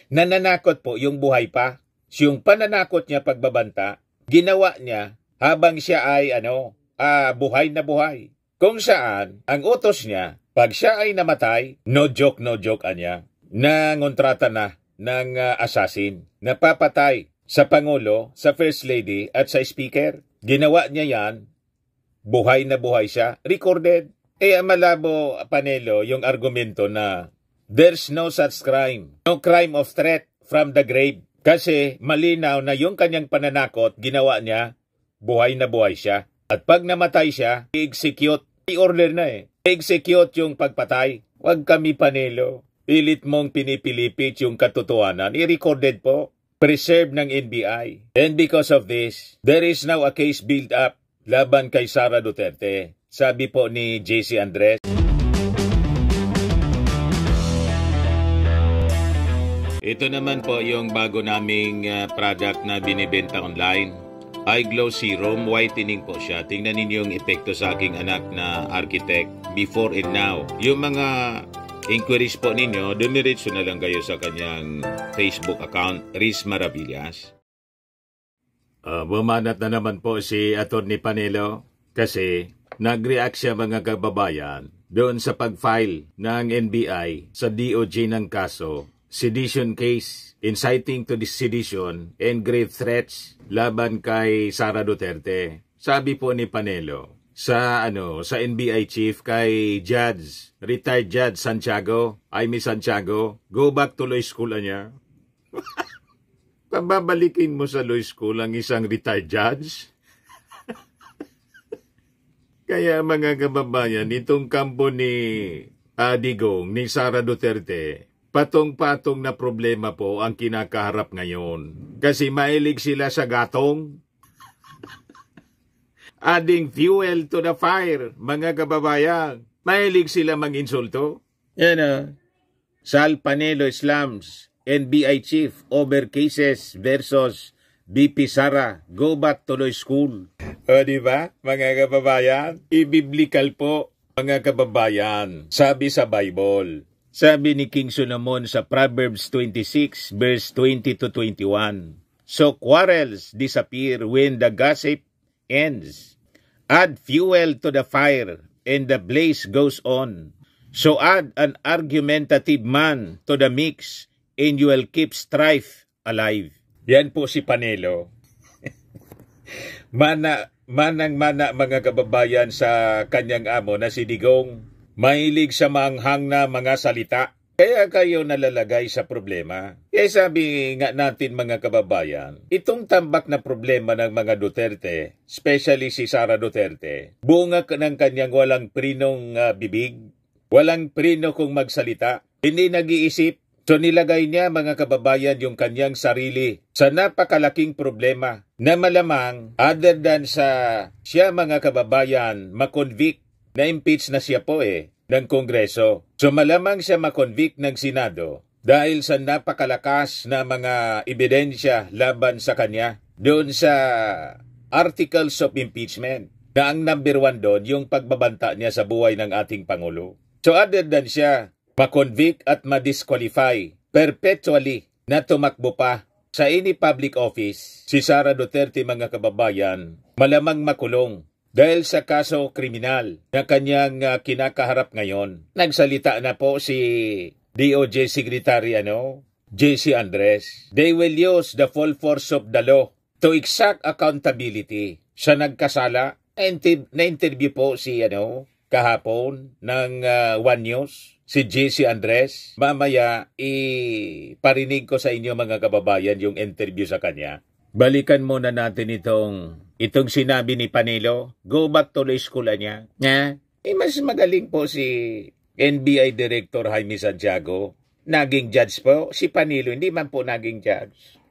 Nananakot po yung buhay pa. Yung pananakot niya pagbabanta, ginawa niya habang siya ay buhay na buhay. Kung saan, ang utos niya, pag siya ay namatay, no joke anya, nangontrata na ng assassin, napapatay sa Pangulo, sa First Lady at sa Speaker. Ginawa niya yan, buhay na buhay siya, recorded. Malabo, Panelo, yung argumento na there's no such crime, no crime of threat from the grave. Kasi malinaw na yung kanyang pananakot, ginawa niya, buhay na buhay siya. At pag namatay siya, i-execute. I-order na i-execute yung pagpatay. Huwag kami, Panelo. Pilit mong pinipilipit yung katotohanan. I-recorded po. Preserve ng NBI. And because of this, there is now a case built up laban kay Sara Duterte. Sabi po ni JC Andres. Ito naman po yung bago naming product na binibenta online. iGlow Serum, whitening po siya. Tingnan ninyo yung epekto sa aking anak na architect before and now. Yung mga inquiries po ninyo, dumiretso na lang kayo sa kanyang Facebook account, Riz Maravillas. Bumanat na naman po si Atty. Panelo kasi nag-react siya mga kababayan doon sa pag-file ng NBI sa DOJ ng kaso, sedition case, inciting to sedition and grave threats laban kay Sara Duterte. Sabi po ni Panelo sa NBI chief kay retired Judge Santiago, go back to law school niya. Pababalikin mo sa law school ang isang retired judge? Kaya mga kababayan, itong kampo ni Digong, ni Sara Duterte, patong-patong na problema po ang kinakaharap ngayon. Kasi mahilig sila sa gatong. Adding fuel to the fire, mga kababayan. Mahilig sila mag-insulto. Sal Panelo Slams, NBI Chief, over cases versus BP Sara, go back to law school. Diba, mga kababayan? Ibiblical po, mga kababayan. Sabi sa Bible. Sabi ni King Solomon sa Proverbs 26, verse 20 to 21. So quarrels disappear when the gossip ends. Add fuel to the fire, and the blaze goes on. So add an argumentative man to the mix, and you will keep strife alive. Yan po si Panelo. Manang-mana mga kababayan sa kanyang amo na si Digong. Mahilig sa manghang na mga salita. Kaya kayo nalalagay sa problema. Kaya sabi nga natin mga kababayan, itong tambak na problema ng mga Duterte, especially si Sara Duterte, bunga ng kanyang walang prinong bibig, walang prino kung magsalita, hindi nag-iisip. So nilagay niya mga kababayan yung kanyang sarili sa napakalaking problema na malamang other than sa siya mga kababayan makonvict, na-impeach na siya po ng Kongreso. So malamang siya makonvict ng Senado dahil sa napakalakas na mga ebidensya laban sa kanya doon sa articles of impeachment na ang number 1 doon yung pagbabanta niya sa buhay ng ating Pangulo. So other than siya makonvict at madisqualify perpetually na tumakbo pa sa any public office, si Sara Duterte mga kababayan malamang makulong. Dahil sa kaso kriminal na kanyang kinakaharap ngayon, nagsalita na po si DOJ Secretary JC Andres. They will use the full force of the law to exact accountability. Sa nagkasala, na-interview po si kahapon ng One News, si JC Andres. Mamaya, iparinig ko sa inyo mga kababayan yung interview sa kanya. Balikan muna natin itong sinabi ni Panelo, go back to law school niya. Mas magaling po si NBI Director Jaime Santiago. Naging judge po. Si Panelo, hindi man po naging judge.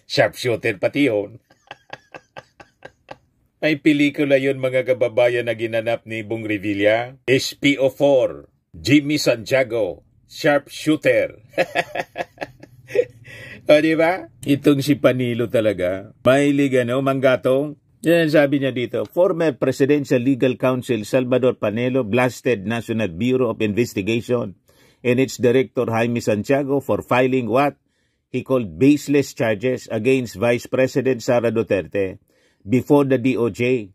Sharpshooter pati yun. May pelikula yun mga kababayan na ginanap ni Bong Revilla. SPO4, Jimmy Santiago, Sharpshooter. Diba? Itong si Panelo talaga. Mahilig manggatong. Yan sabi niya dito, former Presidential Legal Counsel Salvador Panelo blasted National Bureau of Investigation and its director Jaime Santiago for filing what he called baseless charges against Vice President Sara Duterte before the DOJ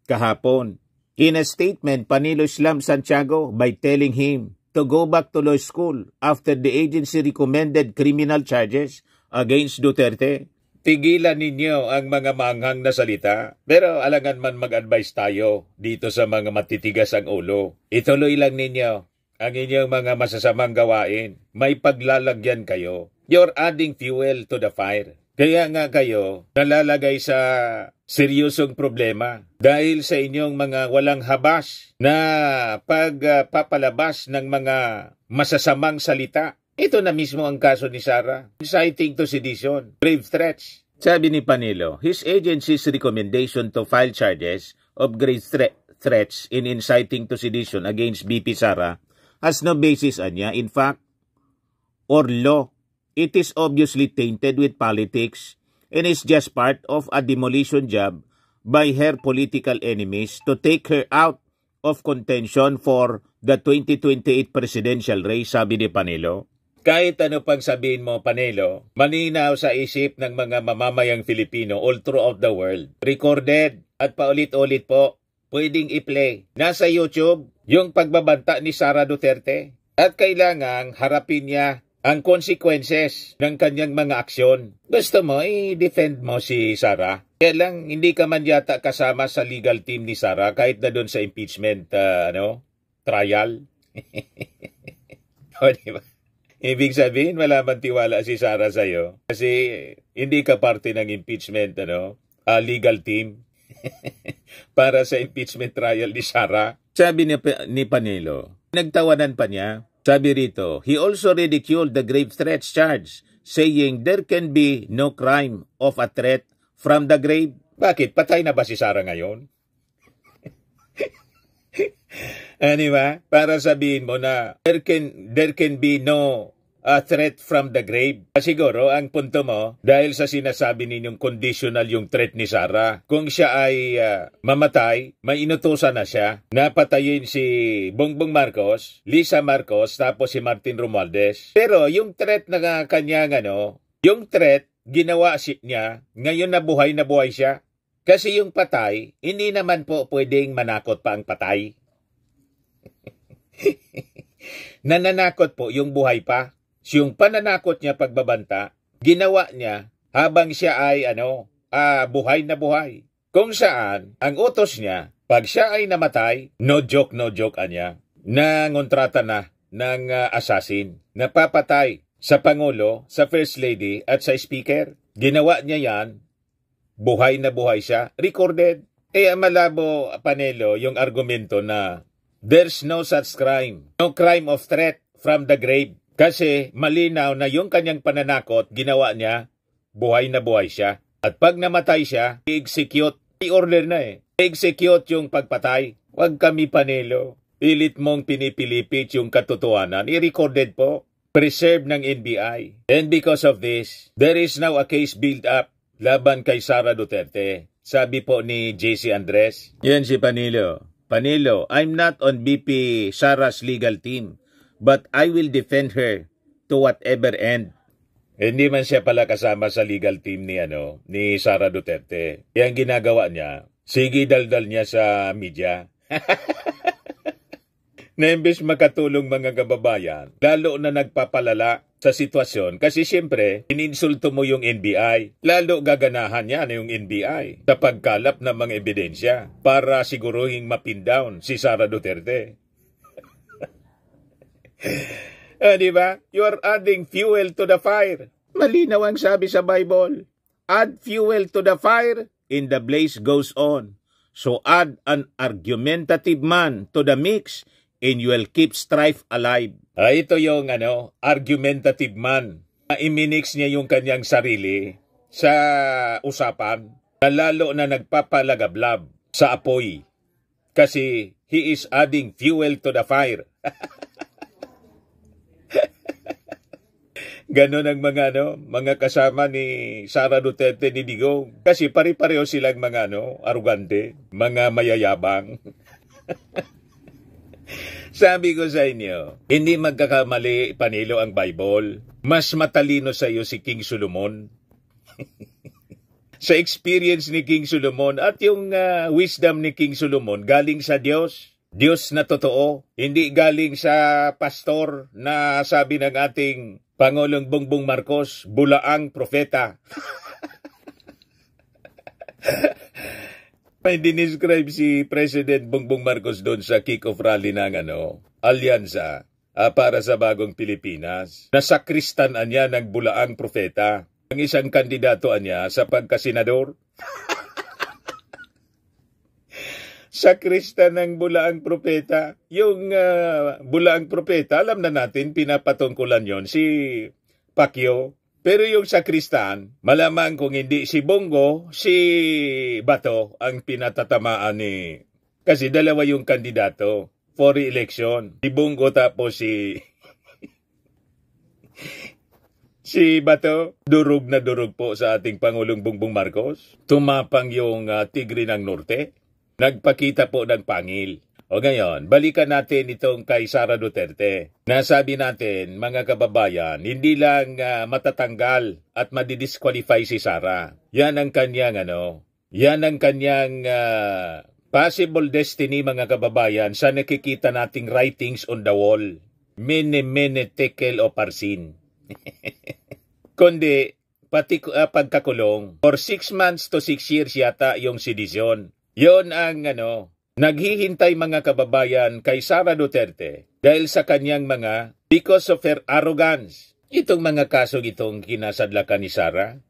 kahapon. In a statement, Panilo slammed Santiago by telling him to go back to law school after the agency recommended criminal charges against Duterte. Tigilan ninyo ang mga manghang na salita. Pero alangan man mag-advise tayo dito sa mga matitigas ang ulo. Ituloy lang ninyo ang inyong mga masasamang gawain. May paglalagyan kayo. You're adding fuel to the fire. Kaya nga kayo nalalagay sa seryosong problema dahil sa inyong mga walang habas na pagpapalabas ng mga masasamang salita. Ito na mismo ang kaso ni Sara. Inciting to sedition, grave threats. Sabi ni Panilo, his agency's recommendation to file charges of grave threats in inciting to sedition against BP Sara has no basis anya, in fact, or law. It is obviously tainted with politics and is just part of a demolition job by her political enemies to take her out of contention for the 2028 presidential race, sabi ni Panilo. Kahit ano pang sabihin mo, Panelo, malinaw sa isip ng mga mamamayang Filipino all throughout the world. Recorded at paulit-ulit po, pwedeng i-play. Nasa YouTube, yung pagbabanta ni Sara Duterte. At kailangang harapin niya ang consequences ng kanyang mga aksyon. Gusto mo, i-defend mo si Sara. Kaya lang, hindi ka man yata kasama sa legal team ni Sara kahit na doon sa impeachment trial. O, diba? Ibig sabihin, wala man tiwala si Sara sa'yo. Kasi hindi ka parte ng impeachment legal team para sa impeachment trial ni Sara. Sabi ni Panelo, nagtawanan pa niya. Sabi rito, he also ridiculed the grave threats charge, saying there can be no crime of a threat from the grave. Bakit? Patay na ba si Sara ngayon? Diba? Para sabihin mo na there can be no threat from the grave. Siguro, ang punto mo, dahil sa sinasabi ninyong conditional yung threat ni Sara, kung siya ay mamatay, may inutusan na siya na patayin si Bongbong Marcos, Lisa Marcos, tapos si Martin Romualdez. Pero yung threat na kanyang yung threat, ginawa niya, ngayon na buhay siya. Kasi yung patay, hindi naman po pwedeng manakot pa ang patay. Nananakot po yung buhay pa. Yung pananakot niya pagbabanta, ginawa niya habang siya ay buhay na buhay. Kung saan, ang utos niya, pag siya ay namatay, no joke anya, nangontrata na ng assassin, napapatay sa Pangulo, sa First Lady at sa Speaker. Ginawa niya yan, buhay na buhay siya, recorded. Malabo, Panelo, yung argumento na there's no such crime, no crime of threat from the grave. Kasi malinaw na yung kanyang pananakot, ginawa niya, buhay na buhay siya. At pag namatay siya, i-execute. I-order na I-execute yung pagpatay. Huwag kami, Panelo. Pilit mong pinipilipit yung katotohanan. I-recorded po. Preserve ng NBI. And because of this, there is now a case built up laban kay Sara Duterte. Sabi po ni JC Andres. Yan si Panilo. Panilo, I'm not on BP Sara's legal team. But I will defend her to whatever end. Hindi man siya pala kasama sa legal team ni Sara Duterte. Yang ginagawa niya, sige daldal niya sa media. Na imbes makatulong mga kababayan, lalo na nagpapalala sa sitwasyon. Kasi siyempre, ininsulto mo yung NBI. Lalo gaganahan niya yung NBI sa pagkalap ng mga ebidensya para siguruhing mapin down si Sara Duterte. Diba? You are adding fuel to the fire. Malinaw ang sabi sa Bible. Add fuel to the fire, and the blaze goes on. So add an argumentative man to the mix, and you will keep strife alive. Ito yung argumentative man. Iminix niya yung kanyang sarili sa usapan na lalo na nagpapalagablab sa apoy. Kasi he is adding fuel to the fire. Ganon ang mga kasama ni Sara Duterte ni Digong. Kasi pare-pareho silang mga arugante, mga mayayabang. Sabi ko sa inyo, hindi magkakamali panilo ang Bible. Mas matalino sa iyo si King Solomon. Sa experience ni King Solomon at yung wisdom ni King Solomon galing sa Diyos. Diyos na totoo, hindi galing sa pastor na sabi ng ating Pangulong Bongbong Marcos, bulaang propeta. May dinescribe si President Bongbong Marcos doon sa kick-off rally ng Alyansa para sa bagong Pilipinas. Nasakristanan niya ng bulaang propeta. Ang isang kandidato niya sa pagkasenador. Sakristan ng bulaang propeta. Yung bulaang propeta, alam na natin, pinapatungkulan yon si Pacquiao. Pero yung sakristan, malamang kung hindi si Bongo, si Bato ang pinatatamaan ni... Kasi dalawa yung kandidato for re-election. Si Bongo tapos si Bato. Durog na durog po sa ating Pangulong Bongbong Marcos. Tumapang yung Tigre ng Norte. Nagpakita po ng pangil. O ngayon, balikan natin itong kay Sara Duterte. Nasabi natin, mga kababayan, hindi lang matatanggal at madidisqualify si Sara. Yan ang kanyang possible destiny, mga kababayan, sa nakikita nating writings on the wall. Mene, tekel o parsin. Kundi, pati pagkakulong. For 6 months to 6 years yata yung sedisyon. Yon ang naghihintay, mga kababayan, kay Sara Duterte dahil sa kanyang because of her arrogance. Itong mga kasong itong kinasadlakan ni Sara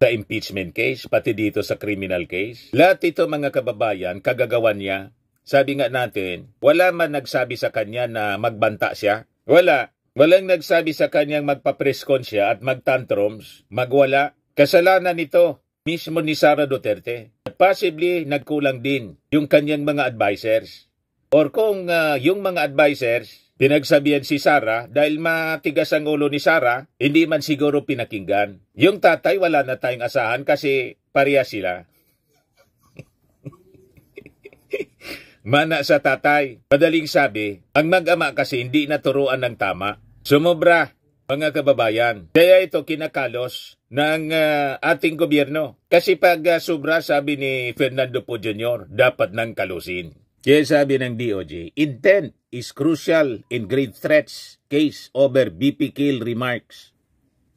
sa impeachment case, pati dito sa criminal case. Lahat ito, mga kababayan, kagagawan niya. Sabi nga natin, wala man nagsabi sa kanya na magbanta siya. Walang nagsabi sa kanyang magpa-preskon siya at magtantrums, magwala. Kasalanan nito mismo ni Sara Duterte. Possibly, nagkulang din yung kanyang mga advisers. Or kung yung mga advisers, pinagsabihan si Sara, dahil matigas ang ulo ni Sara, hindi man siguro pinakinggan. Yung tatay, wala na tayong asahan kasi pareha sila. Mana sa tatay. Madaling sabi, ang mag-ama kasi hindi naturuan ng tama. Sumobra, mga kababayan. Kaya ito kinakalos ng ating gobyerno. Kasi pag sobra, sabi ni Fernando Poe Jr., dapat nang kalusin. Kaya sabi ng DOJ, intent is crucial in grave threats case over BP kill remarks.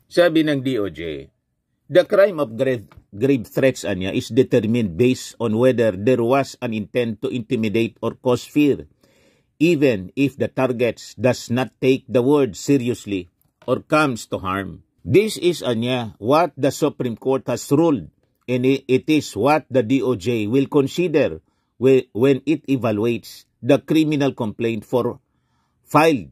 Sabi ng DOJ, the crime of grave threats anya is determined based on whether there was an intent to intimidate or cause fear, even if the targets does not take the word seriously or comes to harm. This is what the Supreme Court has ruled, and it is what the DOJ will consider when it evaluates the criminal complaint filed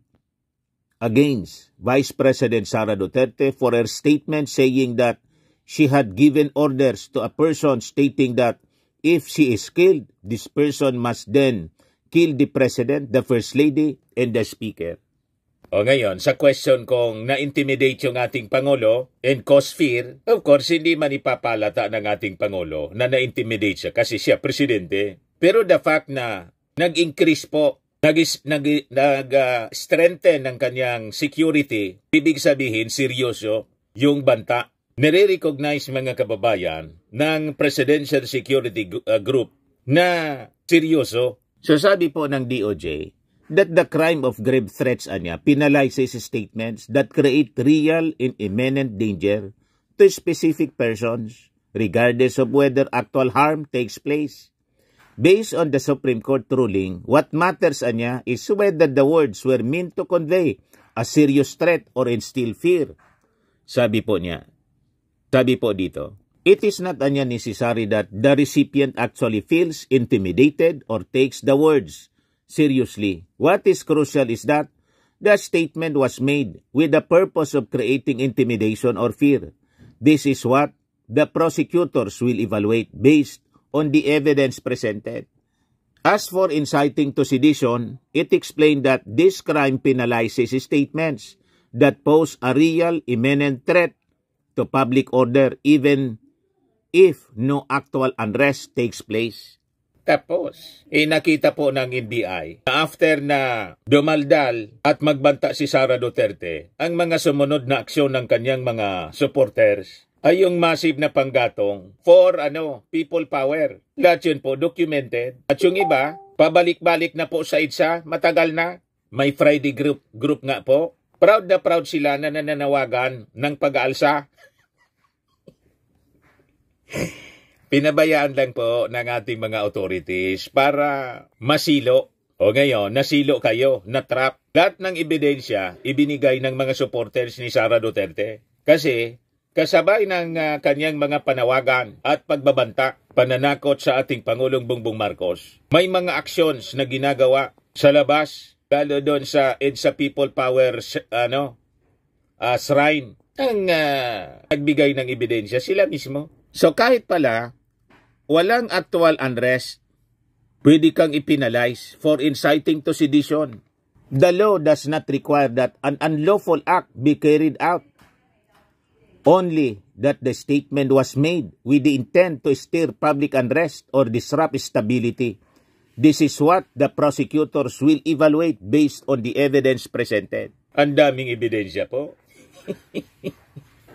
against Vice President Sara Duterte for her statement saying that she had given orders to a person stating that if she is killed, this person must then kill the President, the First Lady, and the Speaker. O ngayon, sa question kung na-intimidate yung ating Pangulo and cause fear, of course, hindi man ipapalata ng ating Pangulo na na-intimidate siya kasi siya presidente. Pero the fact na nag-increase po, nag-strengthen ng kanyang security, ibig sabihin, seryoso yung banta. Nire-recognize, mga kababayan, ng Presidential Security Group na seryoso. So sabi po ng DOJ, that the crime of grave threats penalizes statements that create real and imminent danger to specific persons, regardless of whether actual harm takes place. Based on the Supreme Court ruling, what matters is whether the words were meant to convey a serious threat or instill fear. Sabi po niya, sabi po dito, it is not necessary that the recipient actually feels intimidated or takes the words seriously. What is crucial is that the statement was made with the purpose of creating intimidation or fear. This is what the prosecutors will evaluate based on the evidence presented. As for inciting to sedition, it explained that this crime penalizes statements that pose a real imminent threat to public order even if no actual unrest takes place. Tapos, nakita po ng NBI na after na dumaldal at magbanta si Sara Duterte, ang mga sumunod na aksyon ng kanyang mga supporters ay yung massive na panggatong for people power. Lahat yun po documented. At yung iba, pabalik-balik na po sa EDSA, matagal na. May Friday group nga po. Proud na proud sila na nananawagan ng pag-aalsa. Pinabayaan lang po ng ating mga authorities para masilo. O ngayon, nasilo kayo, natrap. Lahat ng ebidensya ibinigay ng mga supporters ni Sara Duterte. Kasi kasabay ng kanyang mga panawagan at pagbabanta, pananakot sa ating Pangulong Bongbong Marcos, may mga actions na ginagawa sa labas, lalo doon sa EDSA People Power shrine, ang nagbigay ng ebidensya sila mismo. So kahit pala walang actual unrest, pwede kang ipinalize for inciting to sedition. The law does not require that an unlawful act be carried out. Only that the statement was made with the intent to stir public unrest or disrupt stability. This is what the prosecutors will evaluate based on the evidence presented. Ang daming ebidensya po.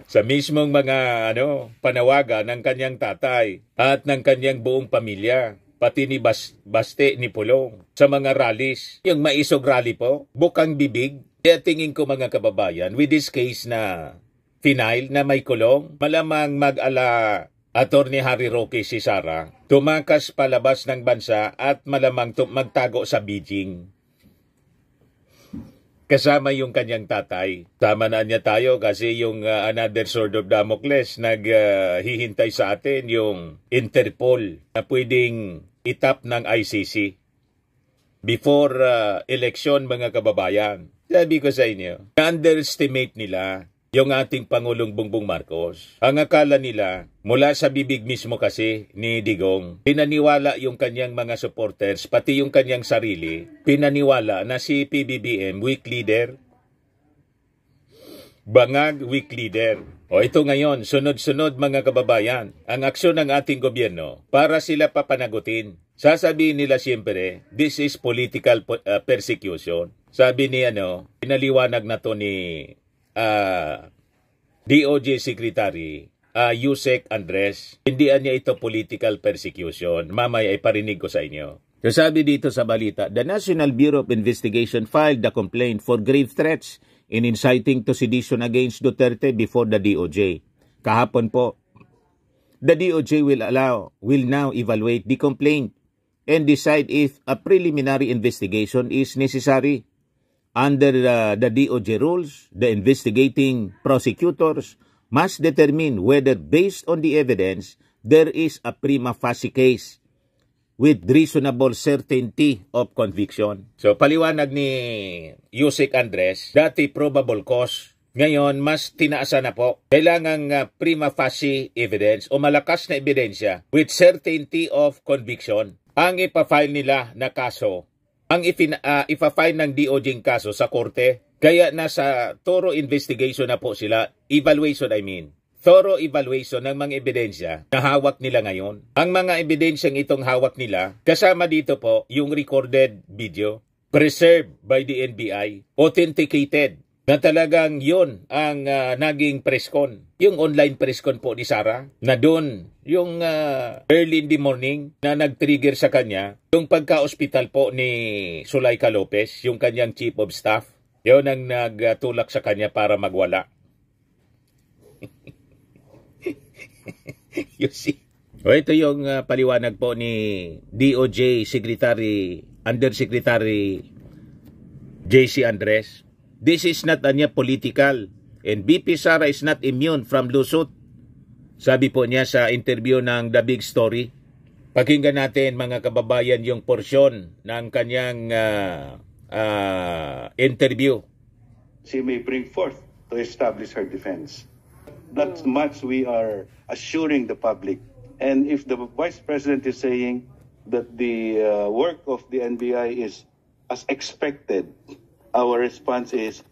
Sa mismong mga panawagan ng kanyang tatay at ng kanyang buong pamilya, pati ni Baste ni Pulong, sa mga rallies, yung maisog rally po, bukang bibig. Kaya tingin ko mga kababayan, with this case na final na may kulong, malamang mag-ala Attorney Harry Roque si Sara, tumakas palabas ng bansa at malamang magtago sa Beijing. Kasama yung kanyang tatay. Tama na niya tayo kasi yung another sword of Damocles naghihintay sa atin, yung Interpol na pwedeng itap ng ICC before election mga kababayan. Sabi ko sa inyo, na-underestimate nila yung ating Pangulong Bongbong Marcos. Ang akala nila, mula sa bibig mismo kasi ni Digong, pinaniwala yung kanyang mga supporters, pati yung kanyang sarili, pinaniwala na si PBBM, weak leader, bangag weak leader. O ito ngayon, sunod-sunod mga kababayan, ang aksyon ng ating gobyerno para sila papanagutin. Sasabihin nila siyempre, this is political persecution. Sabi ni pinaliwanag na to ni DOJ Secretary Yusek Andres, hindi niya ito political persecution. Mamaya iparinig ko sa inyo. So sabi dito sa balita, the National Bureau of Investigation filed a complaint for grave threats in inciting to sedition against Duterte before the DOJ. Kahapon po, the DOJ will now evaluate the complaint and decide if a preliminary investigation is necessary. Under the DOJ rules, the investigating prosecutors must determine whether, based on the evidence, there is a prima facie case with reasonable certainty of conviction. So, paliwanag ni Yusek Andres, dati probable cause. Ngayon, mas tinaasan na po. Kailangang prima facie evidence o malakas na ebidensya with certainty of conviction. Ang ipafile nila na kaso, ang ipa-file ng DOJ kaso sa korte. Kaya nasa thorough investigation na po sila. Thorough evaluation ng mga ebidensya na hawak nila ngayon. Ang mga ebidensyang itong hawak nila, kasama dito po yung recorded video, preserved by the NBI, authenticated, na talagang yun ang naging presscon. Yung online presscon po ni Sara, na doon yung early in the morning na nag-trigger sa kanya, yung pagka-hospital po ni Zuleika Lopez, yung kanyang chief of staff, yun ang nagtulak sa kanya para magwala. You see? O ito yung paliwanag po ni DOJ Undersecretary JC Andres. This is not political and BP Sara is not immune from lawsuit. Sabi po niya sa interview ng The Big Story. Pakinggan natin mga kababayan yung porsyon ng kanyang interview. She may bring forth to establish her defense. That much we are assuring the public. And if the Vice President is saying that the work of the NBI is as expected, our response is,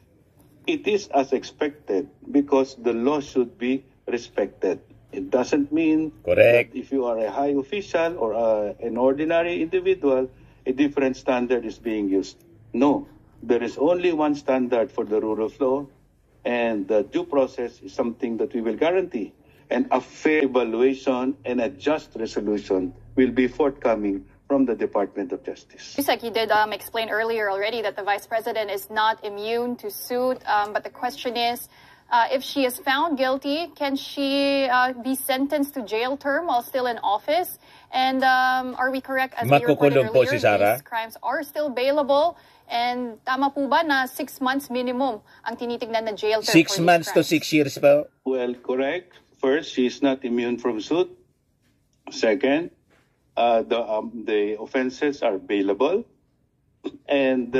it is as expected because the law should be respected. It doesn't mean Correct. that if you are a high official or an ordinary individual, a different standard is being used. No, there is only one standard for the rule of law, and the due process is something that we will guarantee. And a fair evaluation and a just resolution will be forthcoming from the Department of Justice. Yusek, you did explain earlier already that the Vice President is not immune to suit, but the question is, if she is found guilty, can she be sentenced to jail term while still in office? And are we correct, as we reported earlier, these crimes are still bailable? And tama po ba na 6 months minimum ang tinitignan na jail term 6 months to 6 years pa? Well, correct. First, she is not immune from suit. Second, the offenses are bailable. And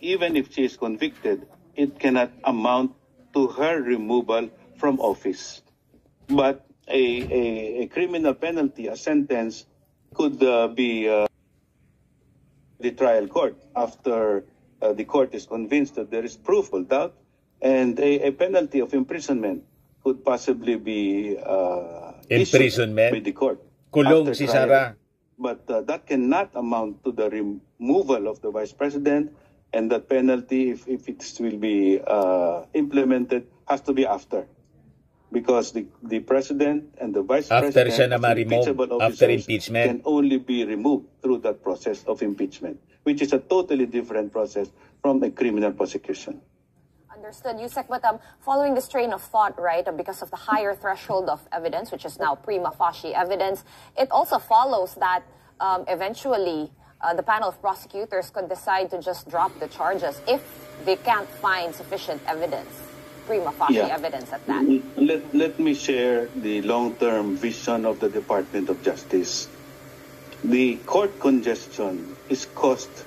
even if she is convicted, it cannot amount to her removal from office. But a criminal penalty, a sentence, could be the trial court after the court is convinced that there is proof of doubt, and a penalty of imprisonment could possibly be imprisonment issued by the court. Kulong si Sara. But that cannot amount to the removal of the Vice President, and that penalty, if it will be implemented, has to be after. Because the President and the Vice after President, siya na ma-remove, after impeachment, can only be removed through that process of impeachment, which is a totally different process from a criminal prosecution. Understood, Yusek, but following this train of thought, right, because of the higher threshold of evidence, which is now prima facie evidence, it also follows that eventually the panel of prosecutors could decide to just drop the charges if they can't find sufficient evidence, prima facie evidence at that. Let me share the long-term vision of the Department of Justice. The court congestion is caused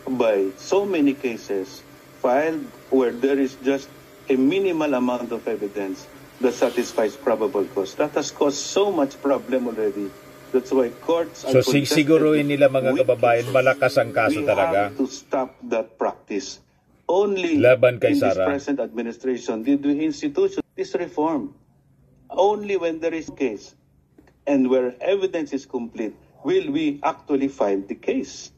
by so many cases filed where there is just a minimal amount of evidence that satisfies probable cause. That has caused so much problem already. That's why courts are so siguruhin nila mga kababayan, malakas ang kaso talaga. We have to stop that practice. Only laban kay in this Sara. present administration did we institution this reform. Only when there is a case and where evidence is complete will we actually file the case.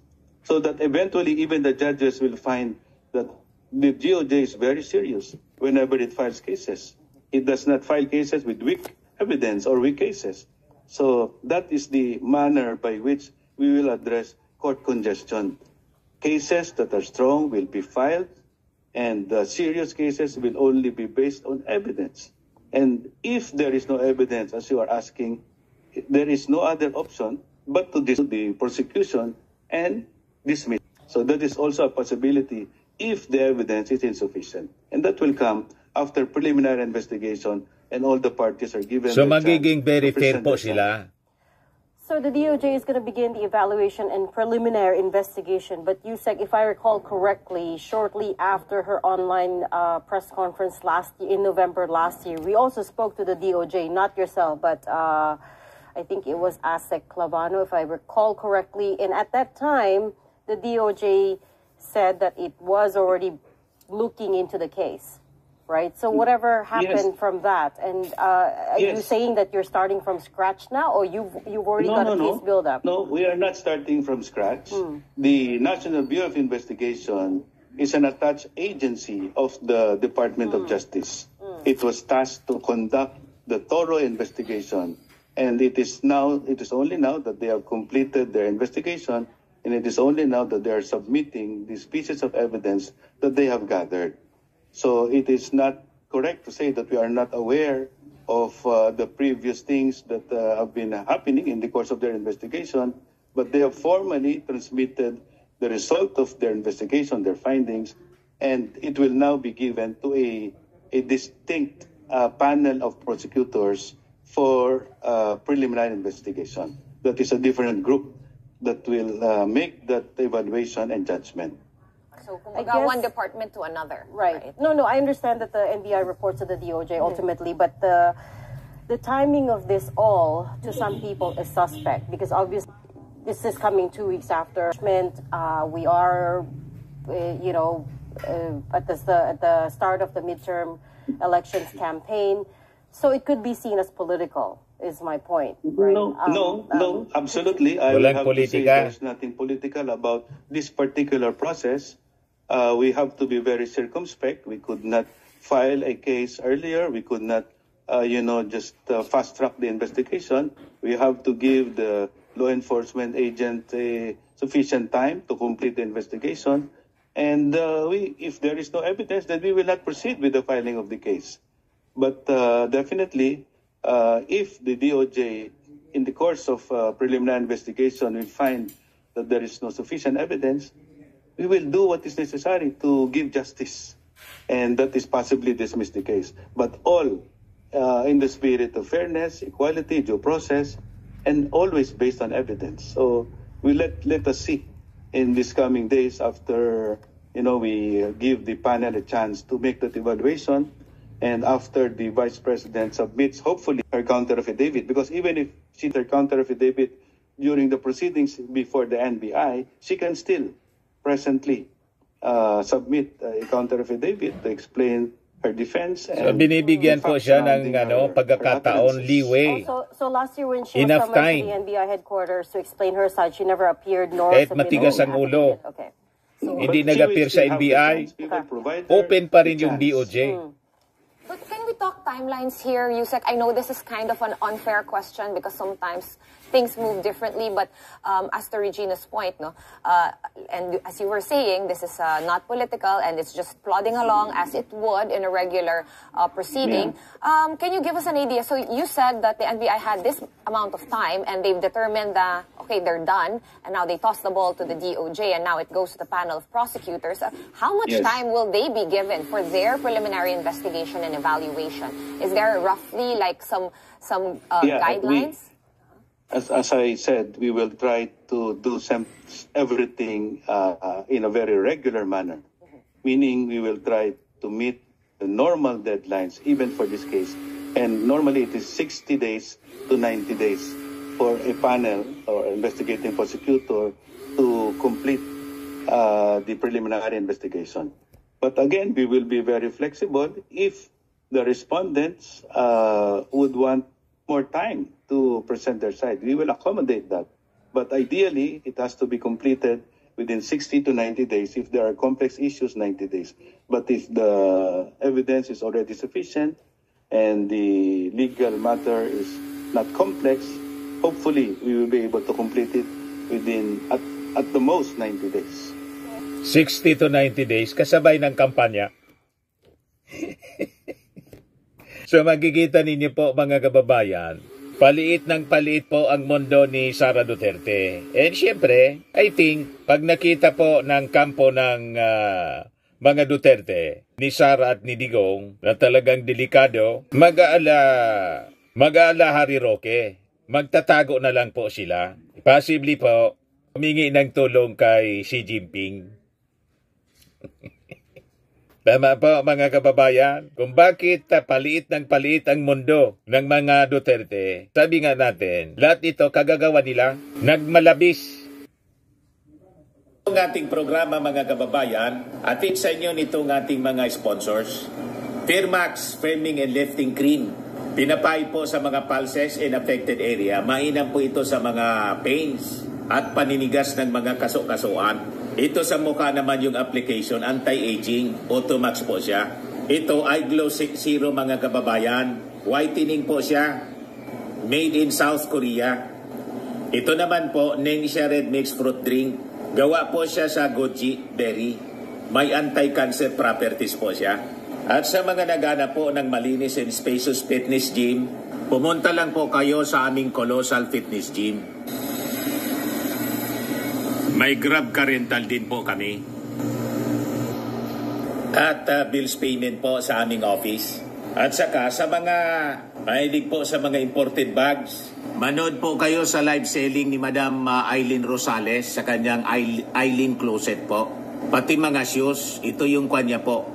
So that eventually even the judges will find that the DOJ is very serious whenever it files cases. It does not file cases with weak evidence or weak cases. So that is the manner by which we will address court congestion. Cases that are strong will be filed, and serious cases will only be based on evidence. And if there is no evidence, as you are asking, there is no other option but to dismiss the prosecution and dismiss. So that is also a possibility if the evidence is insufficient. And that will come after preliminary investigation and all the parties are given. So magiging very fair po sila. So the DOJ is going to begin the evaluation and preliminary investigation. But Yusek, if I recall correctly, shortly after her online press conference in November last year, we also spoke to the DOJ, not yourself, but I think it was Asek Clavano, if I recall correctly. And at that time, the DOJ said that it was already looking into the case, right? So whatever happened from that, and are you saying that you're starting from scratch now, or you've already got a case build up? No, we are not starting from scratch. The National Bureau of Investigation is an attached agency of the Department of Justice. It was tasked to conduct the thorough investigation, and it is only now that they have completed their investigation. And it is only now that they are submitting these pieces of evidence that they have gathered. So it is not correct to say that we are not aware of the previous things that have been happening in the course of their investigation, but they have formally transmitted the result of their investigation, their findings, and it will now be given to a distinct panel of prosecutors for preliminary investigation. That is a different group that will make that evaluation and judgment. So, one department to another. Right. No, I understand that the NBI reports to the DOJ ultimately, but the timing of this all, to some people, is suspect, because obviously this is coming 2 weeks after. We are, at the start of the midterm elections campaign, so it could be seen as political. is my point. Right? No, absolutely. I will Walang have to say politika. there's nothing political about this particular process. We have to be very circumspect. We could not file a case earlier. We could not, just fast track the investigation. We have to give the law enforcement agent sufficient time to complete the investigation. And if there is no evidence, then we will not proceed with the filing of the case. But definitely, if the DOJ, in the course of preliminary investigation, will find that there is no sufficient evidence, we will do what is necessary to give justice. And that is possibly dismiss the case. But all in the spirit of fairness, equality, due process, and always based on evidence. So we let us see in these coming days after, we give the panel a chance to make that evaluation. And after the Vice President submits, hopefully, her counter affidavit, because even if she her counter affidavit during the proceedings before the NBI, she can still presently submit a counter affidavit to explain her defense. So binibigyan po siya ng pagkakataon, leeway. So last year when she Enough was summoned time. to the NBI headquarters to explain her side, she never appeared nor Kahit submitted matigas an ang ulo. affidavit. Okay. Hindi nag-appear sa NBI, open pa rin yung DOJ. But can we talk timelines here, Yusek? I know this is kind of an unfair question because sometimes things move differently, but as to Regina's point, and as you were saying, this is not political and it's just plodding along as it would in a regular proceeding. Yeah. Can you give us an idea? So you said that the NBI had this amount of time and they've determined that, okay, they're done, and now they toss the ball to the DOJ and now it goes to the panel of prosecutors. How much time will they be given for their preliminary investigation and evaluation? Is there roughly like some guidelines? As I said, we will try to do everything in a very regular manner, meaning we will try to meet the normal deadlines, even for this case. And normally it is 60 days to 90 days for a panel or investigating prosecutor to complete the preliminary investigation. But again, we will be very flexible if the respondents would want more time to present their side. We will accommodate that. But ideally, it has to be completed within 60 to 90 days. If there are complex issues, 90 days. But if the evidence is already sufficient and the legal matter is not complex, hopefully we will be able to complete it within, at the most, 90 days. 60 to 90 days, kasabay ng kampanya. So magkikita ninyo po mga kababayan, paliit ng paliit po ang mundo ni Sara Duterte. And syempre, I think, pag nakita po ng kampo ng mga Duterte, ni Sara at ni Digong, na talagang delikado, mag-aala Harry Roque. Magtatago na lang po sila. Possibly po, humingi ng tulong kay Xi Jinping. Tama po mga kababayan, kung bakit paliit ng paliit ang mundo ng mga Duterte. Sabi nga natin, lahat ito kagagawa nila, nagmalabis. Ang ating programa mga kababayan, atin sa inyo nitong ating mga sponsors. Firmax Firming and Lifting Cream. Pinapay po sa mga pulses in affected area. Mainam po ito sa mga pains at paninigas ng mga kaso-kasuan. Ito sa mukha naman yung application, anti-aging, Automax po siya. Ito, iGlow Zero mga kababayan, whitening po siya, made in South Korea. Ito naman po, Nengxia Red Mix Fruit Drink, gawa po siya sa goji berry, may anti-cancer properties po siya. At sa mga nagana po ng malinis and spacious fitness gym, pumunta lang po kayo sa aming Colossal Fitness Gym. May Grab car rental din po kami. At bills payment po sa aming office. At saka sa mga mahilig po sa mga imported bags, manood po kayo sa live selling ni Madam Aileen Rosales sa kanyang Aileen Closet po. Pati mga shoes, ito yung kanya po.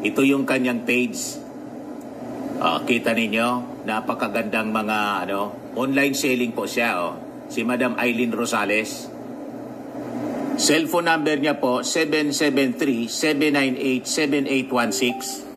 Ito yung kanyang page. Kita ninyo, napakagandang mga online selling po siya. Si Madam Aileen Rosales. Cellphone number niya po, 773-798-7816.